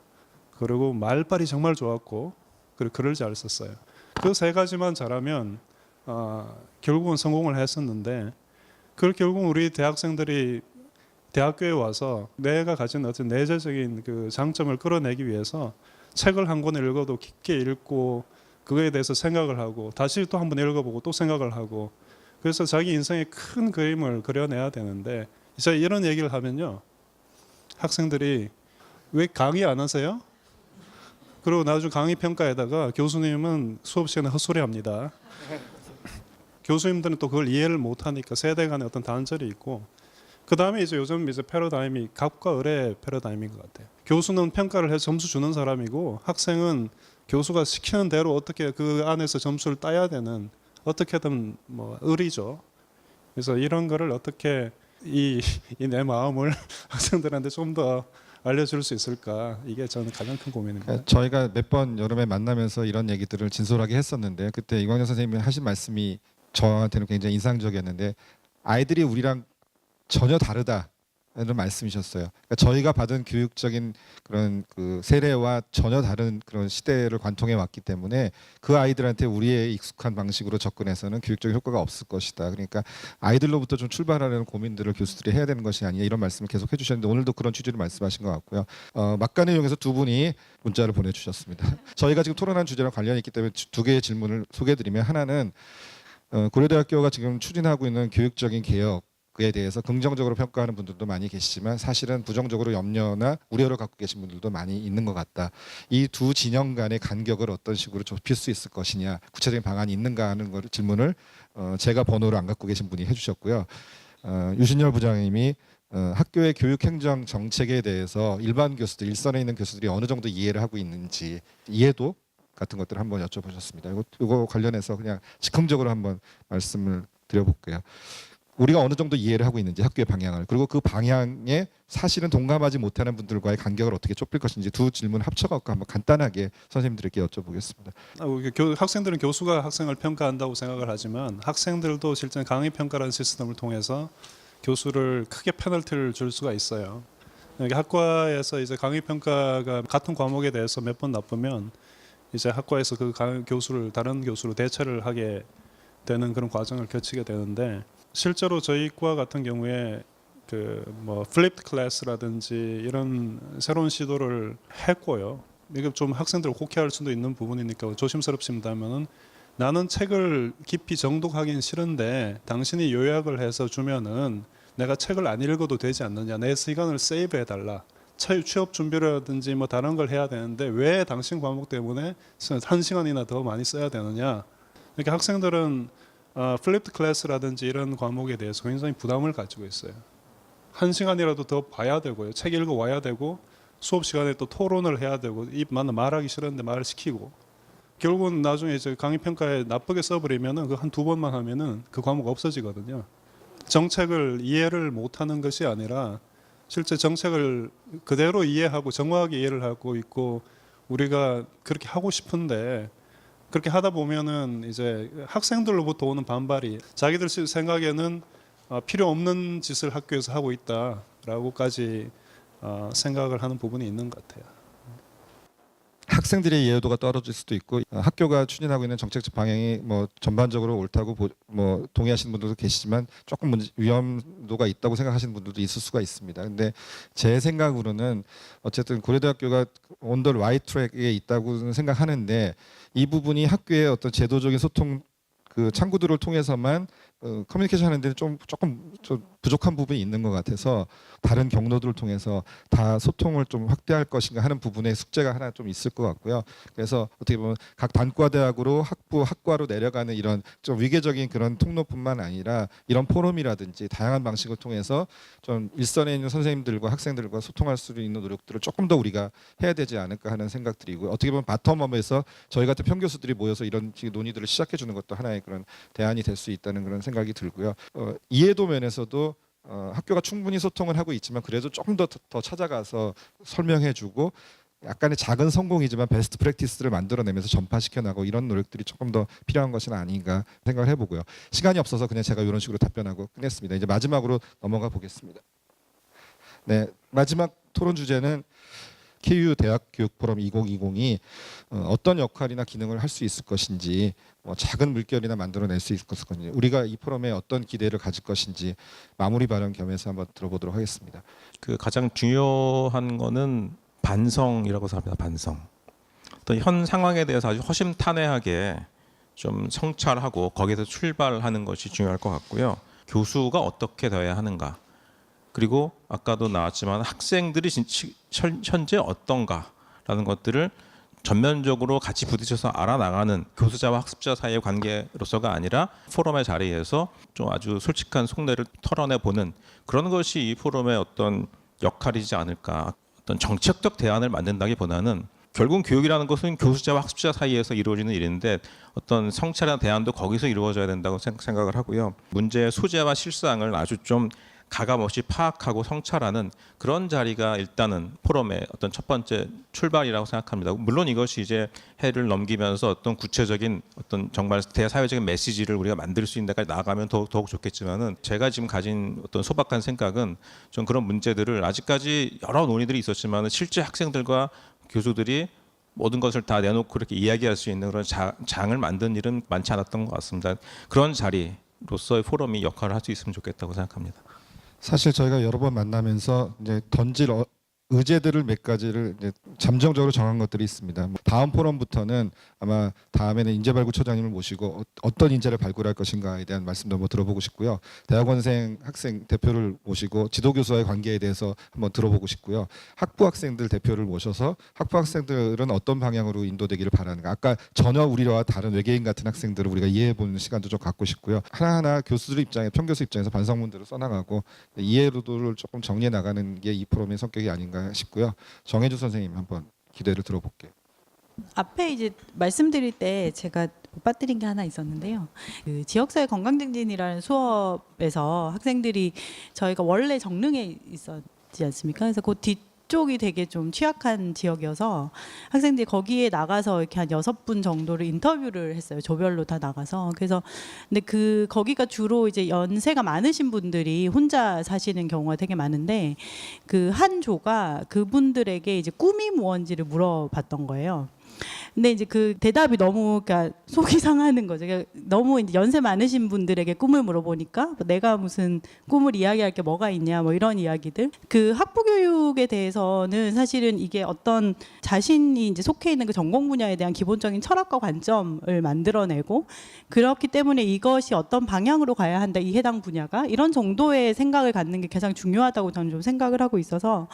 그리고 말빨이 정말 좋았고 그리고 글을 잘 썼어요. 그 세 가지만 잘하면 결국은 성공을 했었는데 그걸 결국 우리 대학생들이 대학교에 와서 내가 가진 어떤 내재적인 그 장점을 끌어내기 위해서 책을 한 권을 읽어도 깊게 읽고 그거에 대해서 생각을 하고 다시 또 한번 읽어보고 또 생각을 하고 그래서 자기 인생의 큰 그림을 그려내야 되는데 이제 이런 얘기를 하면요 학생들이 왜 강의 안 하세요? 그리고 나중에 강의 평가에다가 교수님은 수업 시간에 헛소리합니다. 교수님들은 또 그걸 이해를 못하니까 세대 간의 어떤 단절이 있고 그 다음에 이제 요즘 이제 패러다임이 갑과 을의 패러다임인 것 같아요. 교수는 평가를 해서 점수 주는 사람이고 학생은 교수가 시키는 대로 어떻게 그 안에서 점수를 따야 되는 어떻게든 뭐 을이죠. 그래서 이런 거를 어떻게 이 내 마음을 학생들한테 좀 더 알려줄 수 있을까 이게 저는 가장 큰 고민입니다. 저희가 몇 번 여름에 만나면서 이런 얘기들을 진솔하게 했었는데 그때 이광현 선생님이 하신 말씀이 저한테는 굉장히 인상적이었는데 아이들이 우리랑 전혀 다르다는 말씀이셨어요. 그러니까 저희가 받은 교육적인 그런 그 세례와 전혀 다른 그런 시대를 관통해 왔기 때문에 그 아이들한테 우리의 익숙한 방식으로 접근해서는 교육적인 효과가 없을 것이다. 그러니까 아이들로부터 좀 출발하려는 고민들을 교수들이 해야 되는 것이 아니냐 이런 말씀을 계속 해주셨는데 오늘도 그런 취지로 말씀하신 것 같고요. 막간을 이용해서 두 분이 문자를 보내주셨습니다. 저희가 지금 토론한 주제랑 관련이 있기 때문에 두 개의 질문을 소개해드리면 하나는 고려대학교가 지금 추진하고 있는 교육적인 개혁 그에 대해서 긍정적으로 평가하는 분들도 많이 계시지만 사실은 부정적으로 염려나 우려를 갖고 계신 분들도 많이 있는 것 같다. 이 두 진영 간의 간격을 어떤 식으로 좁힐 수 있을 것이냐, 구체적인 방안이 있는가 하는 걸 질문을 제가 번호를 안 갖고 계신 분이 해주셨고요. 유신열 부장님이 학교의 교육행정 정책에 대해서 일반 교수들, 일선에 있는 교수들이 어느 정도 이해를 하고 있는지 이해도 같은 것들을 한번 여쭤보셨습니다. 이거 관련해서 그냥 즉흥적으로 한번 말씀을 드려볼게요. 우리가 어느 정도 이해를 하고 있는지 학교의 방향을 그리고 그 방향에 사실은 동감하지 못하는 분들과의 간격을 어떻게 좁힐 것인지 두 질문 합쳐갖고 한번 간단하게 선생님들께 여쭤보겠습니다. 학생들은 교수가 학생을 평가한다고 생각을 하지만 학생들도 실제 강의 평가라는 시스템을 통해서 교수를 크게 페널티를 줄 수가 있어요. 학과에서 이제 강의 평가가 같은 과목에 대해서 몇 번 나쁘면 이제 학과에서 그 교수를 다른 교수로 대체를 하게 되는 그런 과정을 거치게 되는데 실제로 저희 과 같은 경우에 그 뭐 플립드 클래스라든지 이런 새로운 시도를 했고요. 이게 좀 학생들을 혹해할 수도 있는 부분이니까 조심스럽습니다만은 나는 책을 깊이 정독하기는 싫은데 당신이 요약을 해서 주면은 내가 책을 안 읽어도 되지 않느냐. 내 시간을 세이브해 달라. 취업 준비라든지 뭐 다른 걸 해야 되는데 왜 당신 과목 때문에 1시간이나 더 많이 써야 되느냐. 그러니까 학생들은 플립드 클래스라든지 이런 과목에 대해서 굉장히 부담을 가지고 있어요. 1시간이라도 더 봐야 되고요. 책 읽어 와야 되고 수업 시간에 또 토론을 해야 되고 말하기 싫은데 말을 시키고 결국은 나중에 이제 강의 평가에 나쁘게 써버리면은 그 한 두 번만 하면은 그 과목 없어지거든요. 정책을 이해를 못하는 것이 아니라 실제 정책을 그대로 이해하고 정확하게 이해를 하고 있고 우리가 그렇게 하고 싶은데 그렇게 하다 보면은 이제 학생들로부터 오는 반발이 자기들 생각에는 필요 없는 짓을 학교에서 하고 있다라고까지 생각을 하는 부분이 있는 것 같아요. 학생들의 이해도가 떨어질 수도 있고 학교가 추진하고 있는 정책적 방향이 뭐 전반적으로 옳다고 뭐 동의하시는 분들도 계시지만 조금 위험도가 있다고 생각하시는 분들도 있을 수가 있습니다. 근데 제 생각으로는 어쨌든 고려대학교가 온 더 라이트 트랙에 있다고 생각하는데 이 부분이 학교의 어떤 제도적인 소통 그 창구들을 통해서만 커뮤니케이션 하는 데 조금 부족한 부분이 있는 것 같아서 다른 경로들을 통해서 다 소통을 좀 확대할 것인가 하는 부분에 숙제가 하나 좀 있을 것 같고요. 그래서 어떻게 보면 각 단과대학으로 학과로 내려가는 이런 좀 위계적인 그런 통로뿐만 아니라 이런 포럼이라든지 다양한 방식을 통해서 좀 일선에 있는 선생님들과 학생들과 소통할 수 있는 노력들을 조금 더 우리가 해야 되지 않을까 하는 생각들이고 어떻게 보면 바텀업에서 저희 같은 평교수들이 모여서 이런 논의들을 시작해 주는 것도 하나의 그런 대안이 될 수 있다는 그런 생각이 들고요. 이해도 면에서도 학교가 충분히 소통을 하고 있지만 그래도 조금 더 찾아가서 설명해주고 약간의 작은 성공이지만 베스트 프랙티스를 만들어내면서 전파시켜 나가고 이런 노력들이 조금 더 필요한 것은 아닌가 생각을 해보고요. 시간이 없어서 그냥 제가 이런 식으로 답변하고 끝냈습니다. 이제 마지막으로 넘어가 보겠습니다. 네, 마지막 토론 주제는 KU 대학교육포럼 2020이 어떤 역할이나 기능을 할 수 있을 것인지 작은 물결이나 만들어낼 수 있을 것인지 우리가 이 포럼에 어떤 기대를 가질 것인지 마무리 발언 겸해서 한번 들어보도록 하겠습니다. 그 가장 중요한 거는 반성이라고 생각합니다. 반성. 또 현 상황에 대해서 아주 허심탄회하게 좀 성찰하고 거기에서 출발하는 것이 중요할 것 같고요. 교수가 어떻게 돼야 하는가. 그리고 아까도 나왔지만 학생들이 현재 어떤가라는 것들을 전면적으로 같이 부딪혀서 알아나가는 교수자와 학습자 사이의 관계로서가 아니라 포럼의 자리에서 좀 아주 솔직한 속내를 털어내보는 그런 것이 이 포럼의 어떤 역할이지 않을까. 어떤 정책적 대안을 만든다기보다는 결국 교육이라는 것은 교수자와 학습자 사이에서 이루어지는 일인데 어떤 성찰이나 대안도 거기서 이루어져야 된다고 생각을 하고요. 문제의 소재와 실상을 아주 좀 가감없이 파악하고 성찰하는 그런 자리가 일단은 포럼의 어떤 첫 번째 출발이라고 생각합니다. 물론 이것이 이제 해를 넘기면서 어떤 구체적인 어떤 정말 대사회적인 메시지를 우리가 만들 수 있는 데까지 나아가면 더욱 좋겠지만은 제가 지금 가진 어떤 소박한 생각은 좀 그런 문제들을 아직까지 여러 논의들이 있었지만은 실제 학생들과 교수들이 모든 것을 다 내놓고 그렇게 이야기할 수 있는 그런 장을 만든 일은 많지 않았던 것 같습니다. 그런 자리로서의 포럼이 역할을 할 수 있으면 좋겠다고 생각합니다. 사실 저희가 여러 번 만나면서 이제 던질 의제들을 몇 가지를 이제 잠정적으로 정한 것들이 있습니다. 다음 포럼부터는 아마 다음에는 인재발굴처장님을 모시고 어떤 인재를 발굴할 것인가에 대한 말씀도 한번 들어보고 싶고요. 대학원생 학생 대표를 모시고 지도교수와의 관계에 대해서 한번 들어보고 싶고요. 학부 학생들 대표를 모셔서 학부 학생들은 어떤 방향으로 인도되기를 바라는가. 아까 전혀 우리와 다른 외계인 같은 학생들을 우리가 이해해보는 시간도 좀 갖고 싶고요. 하나하나 교수들 입장에 평교수 입장에서 반성문들을 써나가고 이해도를 조금 정리해 나가는 게 이 포럼의 성격이 아닌가 싶고요. 정혜주 선생님 한번 기대를 들어볼게요. 앞에 이제 말씀드릴 때 제가 못 빠뜨린 게 하나 있었는데요. 그 지역사회 건강증진이라는 수업에서 학생들이 저희가 원래 정릉에 있었지 않습니까? 그래서 그 뒤쪽이 되게 좀 취약한 지역이어서 학생들이 거기에 나가서 이렇게 한 6분 정도를 인터뷰를 했어요. 조별로 다 나가서. 그래서 근데 거기가 주로 이제 연세가 많으신 분들이 혼자 사시는 경우가 되게 많은데 그 한 조가 그분들에게 이제 꿈이 무언지를 물어봤던 거예요. 근데 이제 그 대답이 너무 그러니까 속이 상하는 거죠. 그러니까 너무 이제 연세 많으신 분들에게 꿈을 물어보니까 뭐 내가 무슨 꿈을 이야기할 게 뭐가 있냐 뭐 이런 이야기들. 그 학부 교육에 대해서는 사실은 이게 어떤 자신이 이제 속해 있는 그 전공 분야에 대한 기본적인 철학과 관점을 만들어내고 그렇기 때문에 이것이 어떤 방향으로 가야 한다 이 해당 분야가 이런 정도의 생각을 갖는 게 가장 중요하다고 저는 좀 생각을 하고 있어서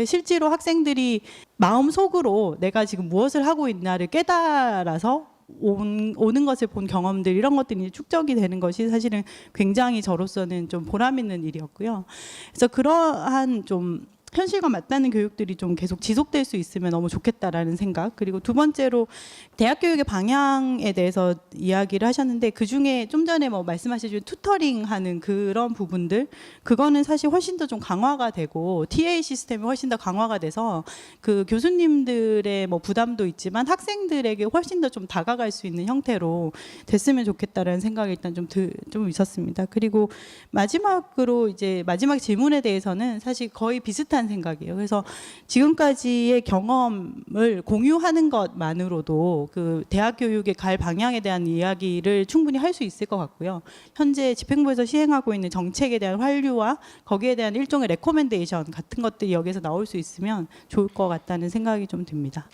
실제로 학생들이 마음속으로 내가 지금 무엇을 하고 있나를 깨달아서 오는 것을 본 경험들 이런 것들이 축적이 되는 것이 사실은 굉장히 저로서는 좀 보람 있는 일이었고요. 그래서 그러한 좀 현실과 맞닿는 교육들이 좀 계속 지속될 수 있으면 너무 좋겠다라는 생각. 그리고 두 번째로 대학 교육의 방향에 대해서 이야기를 하셨는데 그 중에 좀 전에 뭐 말씀하신 투터링하는 그런 부분들 그거는 사실 훨씬 더 좀 강화가 되고 TA 시스템이 훨씬 더 강화가 돼서 그 교수님들의 뭐 부담도 있지만 학생들에게 훨씬 더 좀 다가갈 수 있는 형태로 됐으면 좋겠다라는 생각이 일단 좀 있었습니다. 그리고 마지막으로 이제 마지막 질문에 대해서는 사실 거의 비슷한 한다는 생각이에요. 그래서 지금까지의 경험을 공유하는 것만으로도 그 대학 교육의 갈 방향에 대한 이야기를 충분히 할 수 있을 것 같고요. 현재 집행부에서 시행하고 있는 정책에 대한 환류와 거기에 대한 일종의 레코멘데이션 같은 것들이 여기서 나올 수 있으면 좋을 것 같다는 생각이 좀 듭니다.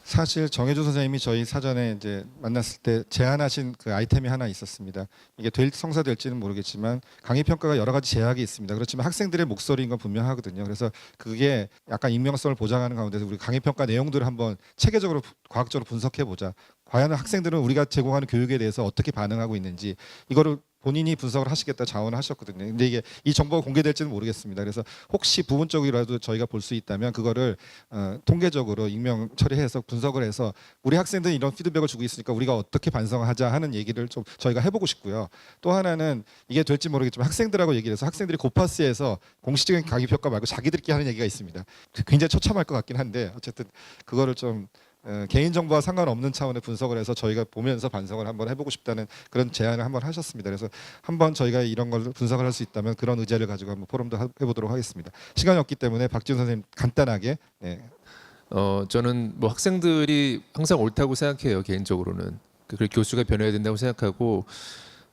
사실 정혜주 선생님이 저희 사전에 이제 만났을 때 제안하신 그 아이템이 하나 있었습니다. 이게 성사될지는 모르겠지만 강의 평가가 여러 가지 제약이 있습니다. 그렇지만 학생들의 목소리인 건 분명하거든요. 그래서 그게 약간 익명성을 보장하는 가운데서 우리 강의 평가 내용들을 한번 체계적으로 과학적으로 분석해 보자. 과연 학생들은 우리가 제공하는 교육에 대해서 어떻게 반응하고 있는지 이거를 본인이 분석을 하시겠다 자원을 하셨거든요. 근데 이게 이 정보가 공개될지는 모르겠습니다. 그래서 혹시 부분적이라도 저희가 볼 수 있다면 그거를 통계적으로 익명 처리해서 분석을 해서 우리 학생들이 이런 피드백을 주고 있으니까 우리가 어떻게 반성하자 하는 얘기를 좀 저희가 해보고 싶고요. 또 하나는 이게 될지 모르겠지만 학생들하고 얘기를 해서 학생들이 고파스에서 공식적인 강의 평가 말고 자기들끼리 하는 얘기가 있습니다. 굉장히 처참할 것 같긴 한데 어쨌든 그거를 좀 개인정보와 상관없는 차원의 분석을 해서 저희가 보면서 반성을 한번 해보고 싶다는 그런 제안을 한번 하셨습니다. 그래서 한번 저희가 이런 걸 분석을 할 수 있다면 그런 의제를 가지고 한번 포럼도 해보도록 하겠습니다. 시간이 없기 때문에 박지훈 선생님 간단하게. 네. 저는 뭐 학생들이 항상 옳다고 생각해요. 개인적으로는 그 교수가 변해야 된다고 생각하고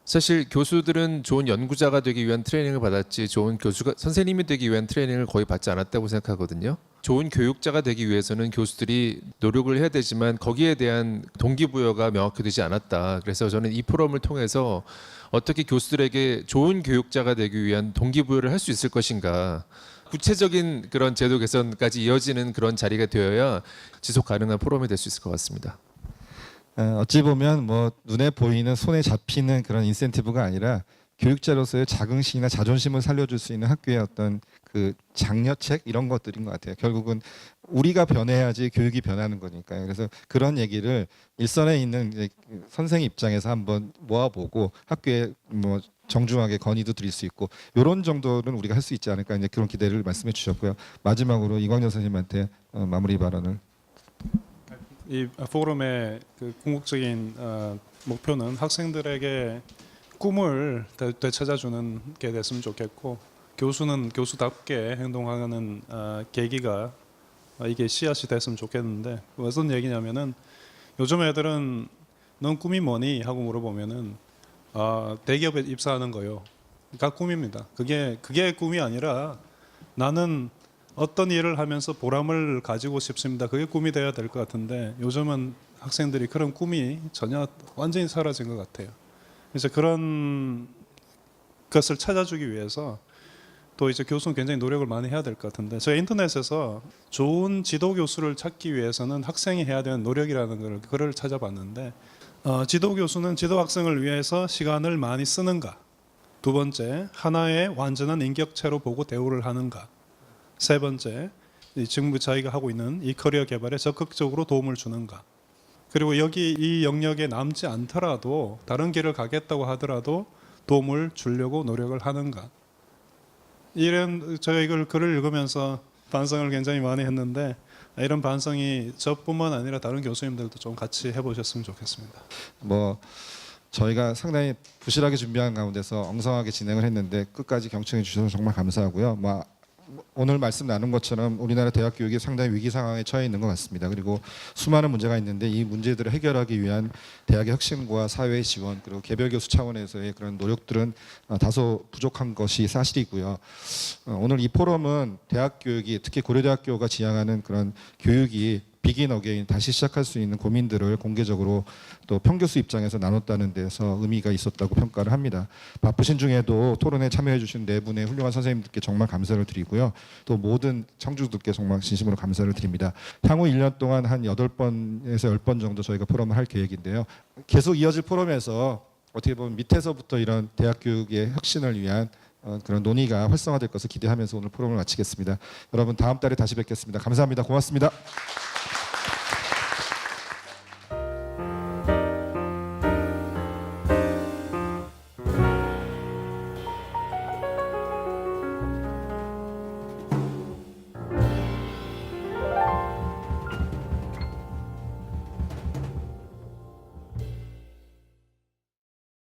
사실 교수들은 좋은 연구자가 되기 위한 트레이닝을 받았지 좋은 교수가 선생님이 되기 위한 트레이닝을 거의 받지 않았다고 생각하거든요. 좋은 교육자가 되기 위해서는 교수들이 노력을 해야 되지만 거기에 대한 동기부여가 명확히 되지 않았다. 그래서 저는 이 포럼을 통해서 어떻게 교수들에게 좋은 교육자가 되기 위한 동기부여를 할 수 있을 것인가. 구체적인 그런 제도 개선까지 이어지는 그런 자리가 되어야 지속 가능한 포럼이 될 수 있을 것 같습니다. 어찌 보면 뭐 눈에 보이는 손에 잡히는 그런 인센티브가 아니라 교육자로서의 자긍심이나 자존심을 살려줄 수 있는 학교의 어떤 그 장려책 이런 것들인 것 같아요. 결국은 우리가 변해야지 교육이 변하는 거니까요. 그래서 그런 얘기를 일선에 있는 이제 선생 입장에서 한번 모아보고 학교에 뭐 정중하게 건의도 드릴 수 있고 이런 정도는 우리가 할 수 있지 않을까 이제 그런 기대를 말씀해 주셨고요. 마지막으로 이광렬 선생님한테 마무리 발언을. 이 포럼의 그 궁극적인 목표는 학생들에게 꿈을 되찾아주는 게 됐으면 좋겠고 교수는 교수답게 행동하는 계기가 이게 씨앗이 됐으면 좋겠는데 무슨 얘기냐면은 요즘 애들은 넌 꿈이 뭐니 하고 물어보면은 대기업에 입사하는 거요. 그러니까 꿈입니다. 그게 꿈이 아니라 나는 어떤 일을 하면서 보람을 가지고 싶습니다. 그게 꿈이 돼야 될 것 같은데 요즘은 학생들이 그런 꿈이 전혀 완전히 사라진 것 같아요. 그래서 그런 것을 찾아주기 위해서 또 이제 교수는 굉장히 노력을 많이 해야 될 것 같은데 제가 인터넷에서 좋은 지도 교수를 찾기 위해서는 학생이 해야 되는 노력이라는 글을 찾아봤는데 지도 교수는 지도 학생을 위해서 시간을 많이 쓰는가? 두 번째, 하나의 완전한 인격체로 보고 대우를 하는가? 세 번째, 지금 저희가 하고 있는 이 커리어 개발에 적극적으로 도움을 주는가? 그리고 여기 이 영역에 남지 않더라도 다른 길을 가겠다고 하더라도 도움을 주려고 노력을 하는가? 제가 이걸 글을 읽으면서 반성을 굉장히 많이 했는데 이런 반성이 저뿐만 아니라 다른 교수님들도 좀 같이 해보셨으면 좋겠습니다. 뭐 저희가 상당히 부실하게 준비한 가운데서 엉성하게 진행을 했는데 끝까지 경청해 주셔서 정말 감사하고요. 뭐 오늘 말씀 나눈 것처럼 우리나라 대학 교육이 상당히 위기 상황에 처해 있는 것 같습니다. 그리고 수많은 문제가 있는데 이 문제들을 해결하기 위한 대학의 혁신과 사회의 지원 그리고 개별 교수 차원에서의 그런 노력들은 다소 부족한 것이 사실이고요. 오늘 이 포럼은 대학 교육이 특히 고려대학교가 지향하는 그런 교육이 비긴 어게인 다시 시작할 수 있는 고민들을 공개적으로 또 평교수 입장에서 나눴다는 데서 의미가 있었다고 평가를 합니다. 바쁘신 중에도 토론에 참여해 주신 네 분의 훌륭한 선생님들께 정말 감사를 드리고요. 또 모든 청주들께 정말 진심으로 감사를 드립니다. 향후 1년 동안 한 8번에서 10번 정도 저희가 포럼을 할 계획인데요. 계속 이어질 포럼에서 어떻게 보면 밑에서부터 이런 대학 교육의 혁신을 위한 그런 논의가 활성화될 것을 기대하면서 오늘 포럼을 마치겠습니다. 여러분 다음 달에 다시 뵙겠습니다. 감사합니다. 고맙습니다.